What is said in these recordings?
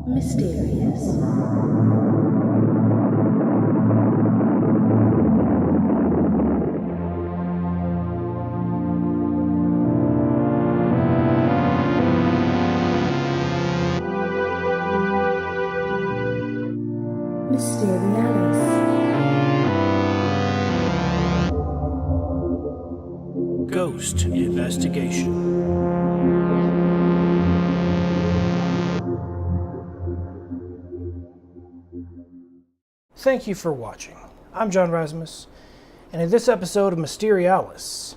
Mysterious. Mysterialis. Ghost Investigation. Thank you for watching. I'm John Rasmus, and in this episode of Mysterialis,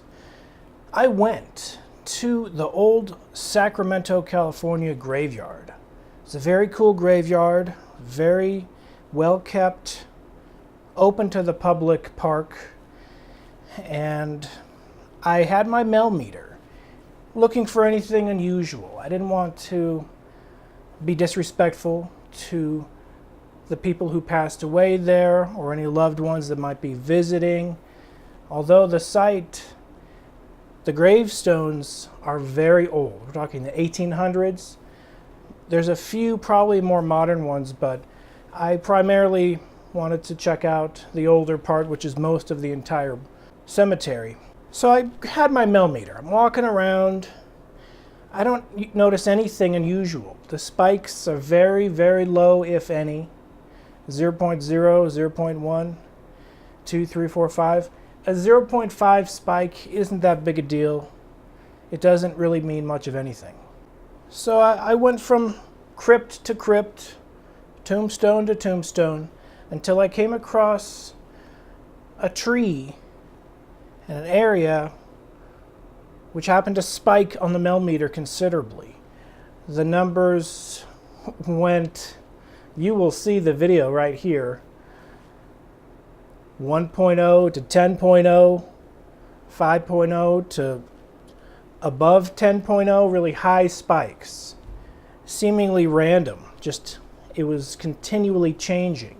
I went to the old Sacramento, California graveyard. It's a very cool graveyard, very well kept, open to the public park, and I had my mail meter looking for anything unusual. I didn't want to be disrespectful to the people who passed away there or any loved ones that might be visiting. Although the site, the gravestones are very old. We're talking the 1800s. There's a few probably more modern ones, but I primarily wanted to check out the older part, which is most of the entire cemetery. So I had my mail meter. I'm walking around. I don't notice anything unusual. The spikes are very, very low, if any. 0.0, 0.1, 2, 3, 4, 5. A 0.5 spike isn't that big a deal. It doesn't really mean much of anything. So I went from crypt to crypt, tombstone to tombstone, until I came across a tree in an area which happened to spike on the mail meter considerably. The numbers went, you will see the video right here, 1.0 to 10.0, 5.0 to above 10.0, really high spikes, seemingly random. Just, it was continually changing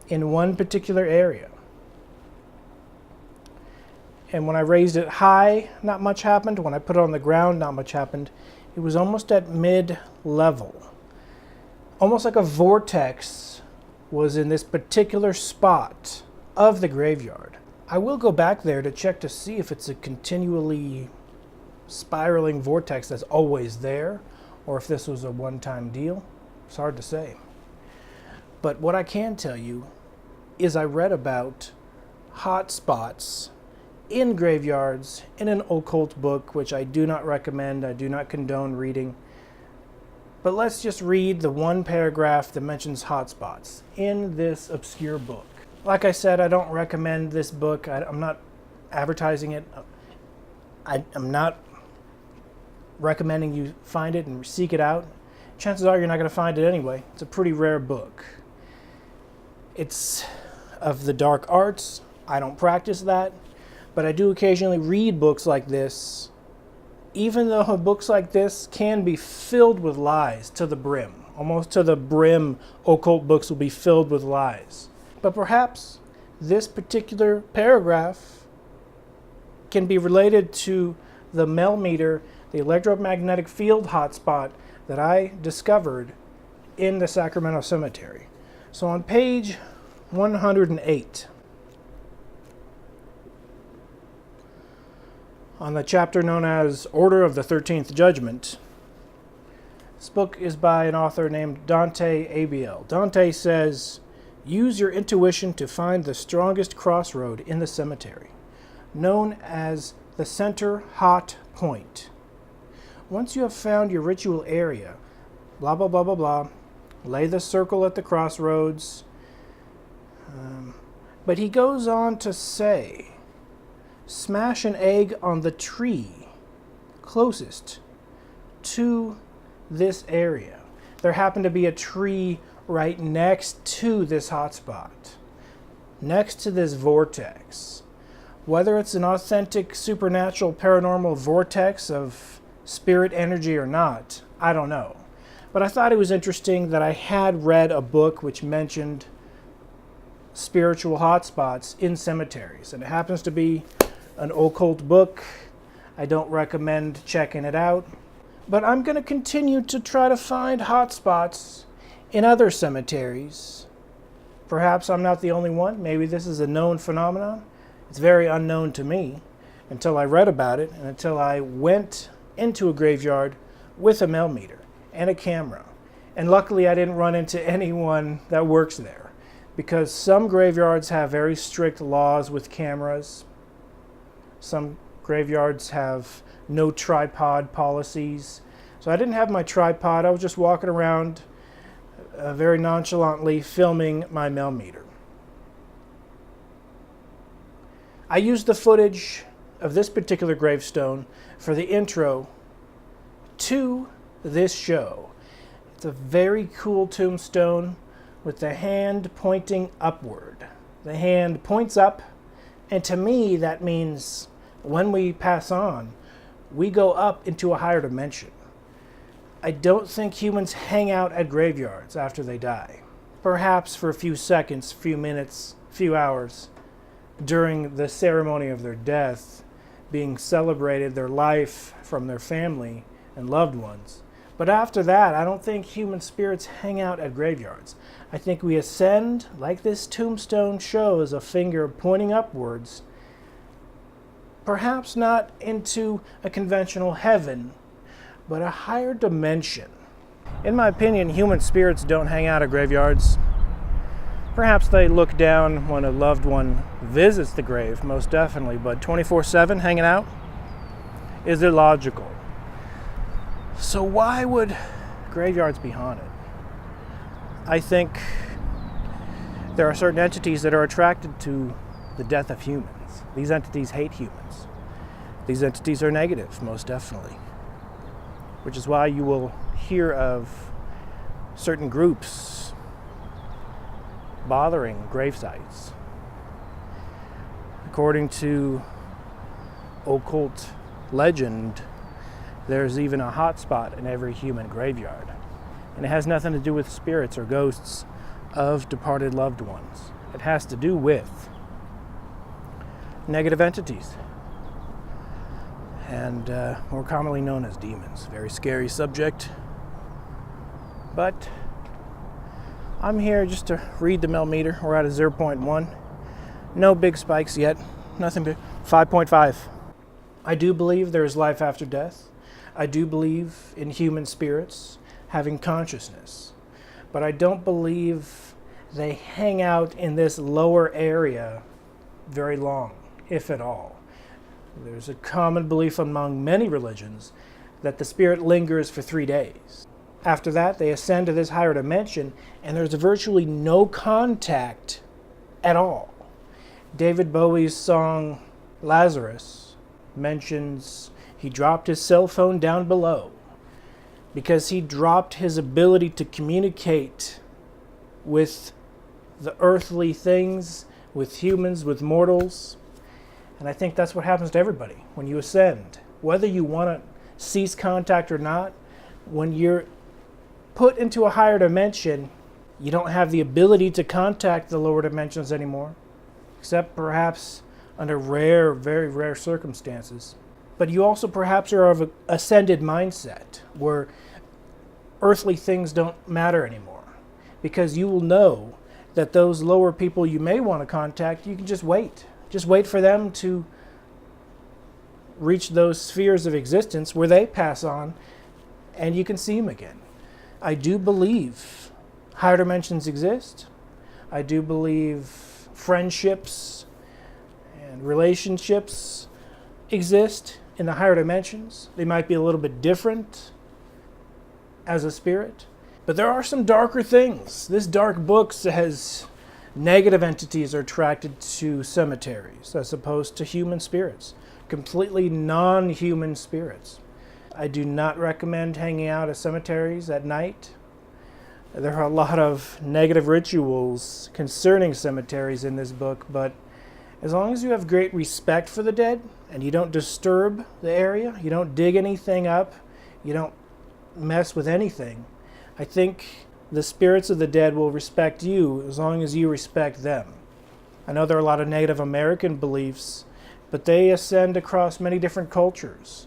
in one particular area. And when I raised it high, not much happened. When I put it on the ground, not much happened. It was almost at mid-level. Almost like a vortex was in this particular spot of the graveyard. I will go back there to check to see if it's a continually spiraling vortex that's always there, or if this was a one-time deal. It's hard to say. But what I can tell you is I read about hot spots in graveyards in an occult book, which I do not recommend. I do not condone reading. But let's just read the one paragraph that mentions hotspots in this obscure book. Like I said, I don't recommend this book. I'm not advertising it. I'm not recommending you find it and seek it out. Chances are you're not going to find it anyway. It's a pretty rare book. It's of the dark arts. I don't practice that. But I do occasionally read books like this, even though books like this can be filled with lies to the brim. Almost to the brim, occult books will be filled with lies. But perhaps this particular paragraph can be related to the mail meter, the electromagnetic field hotspot that I discovered in the Sacramento cemetery. So on page 108, on the chapter known as Order of the 13th Judgment. This book is by an author named Dante Abiel. Dante says, use your intuition to find the strongest crossroad in the cemetery, known as the center hot point. Once you have found your ritual area, blah, blah, blah, blah, blah, lay the circle at the crossroads. But he goes on to say, smash an egg on the tree closest to this area. There happened to be a tree right next to this hotspot, next to this vortex. Whether it's an authentic supernatural paranormal vortex of spirit energy or not, I don't know. But I thought it was interesting that I had read a book which mentioned spiritual hotspots in cemeteries, and it happens to be an occult book. I don't recommend checking it out, But I'm going to continue to try to find hot spots in other cemeteries. Perhaps I'm not the only one. Maybe this is a known phenomenon. It's very unknown to me until I read about it and until I went into a graveyard with a millimeter and a camera. And luckily I didn't run into anyone that works there, because some graveyards have very strict laws with cameras. Some graveyards have no tripod policies. So I didn't have my tripod. I was just walking around very nonchalantly filming my millimeter. I used the footage of this particular gravestone for the intro to this show. It's a very cool tombstone with the hand pointing upward. The hand points up, and to me that means when we pass on, we go up into a higher dimension. I don't think humans hang out at graveyards after they die. Perhaps for a few seconds, few minutes, few hours during the ceremony of their death, being celebrated, their life from their family and loved ones. But after that, I don't think human spirits hang out at graveyards. I think we ascend, like this tombstone shows, a finger pointing upwards, perhaps not into a conventional heaven, but a higher dimension. In my opinion, human spirits don't hang out at graveyards. Perhaps they look down when a loved one visits the grave, most definitely, but 24/7 hanging out? Is illogical. So why would graveyards be haunted? I think there are certain entities that are attracted to the death of humans. These entities hate humans. These entities are negative, most definitely. Which is why you will hear of certain groups bothering grave sites. According to occult legend, there's even a hot spot in every human graveyard. And it has nothing to do with spirits or ghosts of departed loved ones. It has to do with negative entities. And more commonly known as demons. Very scary subject. But I'm here just to read the millimeter. We're at a 0.1. No big spikes yet. Nothing big. 5.5. I do believe there is life after death. I do believe in human spirits having consciousness. But I don't believe they hang out in this lower area very long, if at all. There's a common belief among many religions that the spirit lingers for 3 days. After that, they ascend to this higher dimension, and there's virtually no contact at all. David Bowie's song Lazarus mentions he dropped his cell phone down below because he dropped his ability to communicate with the earthly things, with humans, with mortals. And I think that's what happens to everybody when you ascend. Whether you want to cease contact or not, when you're put into a higher dimension, you don't have the ability to contact the lower dimensions anymore, except perhaps under rare, very rare circumstances. But you also perhaps are of an ascended mindset where earthly things don't matter anymore, because you will know that those lower people you may want to contact, you can just wait. Just wait for them to reach those spheres of existence where they pass on and you can see them again. I do believe higher dimensions exist. I do believe friendships and relationships exist in the higher dimensions. They might be a little bit different as a spirit, but there are some darker things. This dark book says negative entities are attracted to cemeteries as opposed to human spirits, completely non-human spirits. I do not recommend hanging out at cemeteries at night. There are a lot of negative rituals concerning cemeteries in this book, but as long as you have great respect for the dead and you don't disturb the area, you don't dig anything up, you don't mess with anything, I think the spirits of the dead will respect you as long as you respect them. I know there are a lot of Native American beliefs, but they ascend across many different cultures.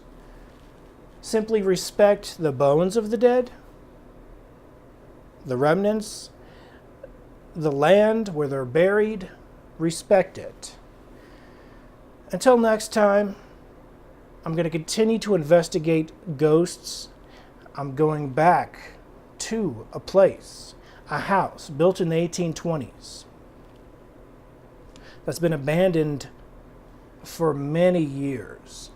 Simply respect the bones of the dead, the remnants, the land where they're buried. Respect it. Until next time, I'm going to continue to investigate ghosts. I'm going back to a place, a house built in the 1820s that's been abandoned for many years.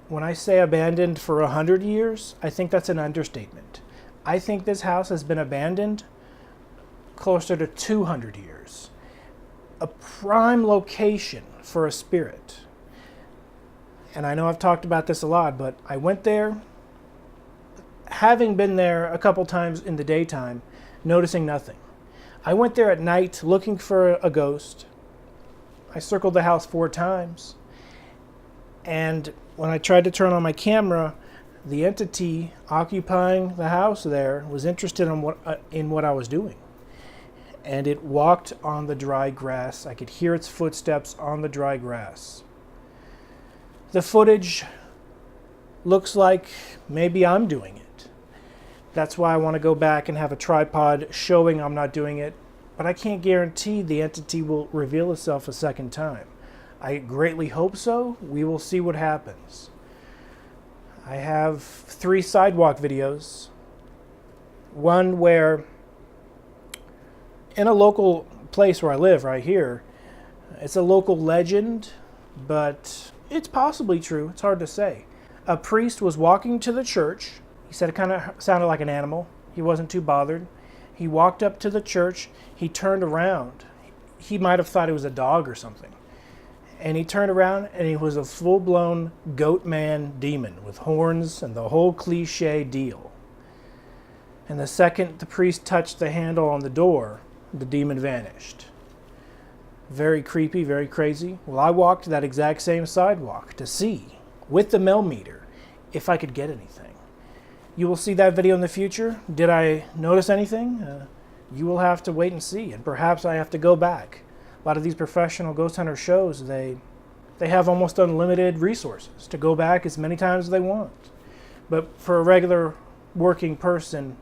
When I say abandoned for 100 years, I think that's an understatement. I think this house has been abandoned closer to 200 years. A prime location for a spirit. And I know I've talked about this a lot, but I went there, having been there a couple times in the daytime, noticing nothing. I went there at night looking for a ghost. I circled the house 4 times. And when I tried to turn on my camera, the entity occupying the house there was interested in what I was doing. And it walked on the dry grass. I could hear its footsteps on the dry grass. The footage looks like maybe I'm doing it. That's why I want to go back and have a tripod showing I'm not doing it. But I can't guarantee the entity will reveal itself a second time. I greatly hope so. We will see what happens. I have 3 sidewalk videos. One where, in a local place where I live, right here, it's a local legend, but it's possibly true. It's hard to say. A priest was walking to the church. He said it kind of sounded like an animal. He wasn't too bothered. He walked up to the church. He turned around. He might have thought it was a dog or something. And he turned around and he was a full-blown goat man demon with horns and the whole cliche deal. And the second the priest touched the handle on the door, the demon vanished. Very creepy, very crazy. Well, I walked that exact same sidewalk to see, with the millimeter, if I could get anything. You will see that video in the future. Did I notice anything? You will have to wait and see, and perhaps I have to go back. A lot of these professional ghost hunter shows, they have almost unlimited resources to go back as many times as they want. But for a regular working person,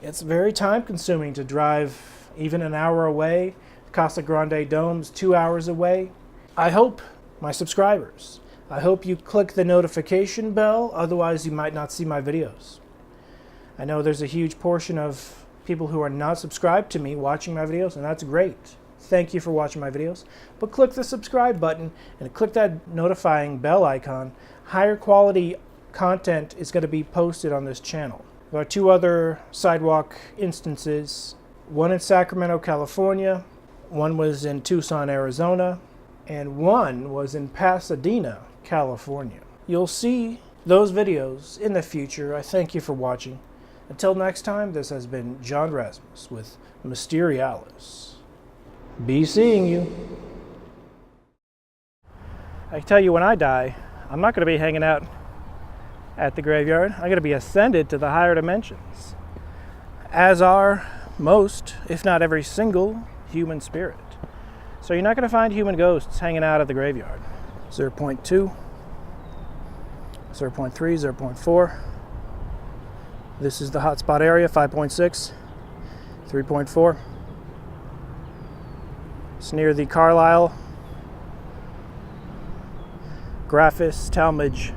it's very time consuming to drive even an hour away. Casa Grande Dome's 2 hours away. I hope, my subscribers, I hope you click the notification bell, otherwise you might not see my videos. I know there's a huge portion of people who are not subscribed to me watching my videos, and that's great. Thank you for watching my videos. But click the subscribe button and click that notifying bell icon. Higher quality content is going to be posted on this channel. There are 2 other sidewalk instances. One in Sacramento, California. One was in Tucson, Arizona. And one was in Pasadena, California. You'll see those videos in the future. I thank you for watching. Until next time, this has been John Rasmus with Mysterialis. Be seeing you. I tell you, when I die, I'm not going to be hanging out at the graveyard. I'm going to be ascended to the higher dimensions, as are most, if not every single, human spirit. So you're not going to find human ghosts hanging out at the graveyard. 0.2, 0.3, 0.4. This is the hotspot area, 5.6, 3.4. It's near the Carlisle, Graphis, Talmadge,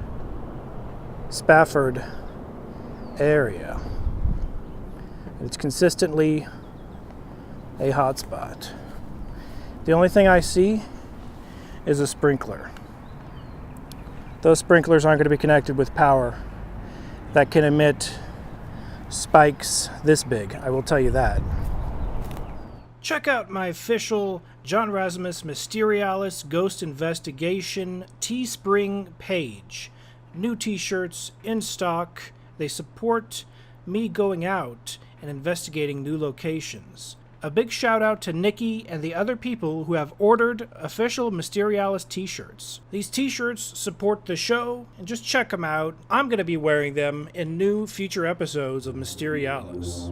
Spafford area. It's consistently a hotspot. The only thing I see is a sprinkler. Those sprinklers aren't going to be connected with power that can emit spikes this big, I will tell you that. Check out my official John Rasmus Mysterialis Ghost Investigation Teespring page. New t-shirts in stock. They support me going out and investigating new locations. A big shout out to Nikki and the other people who have ordered official Mysterialis t-shirts. These t-shirts support the show, and just check them out. I'm going to be wearing them in new future episodes of Mysterialis.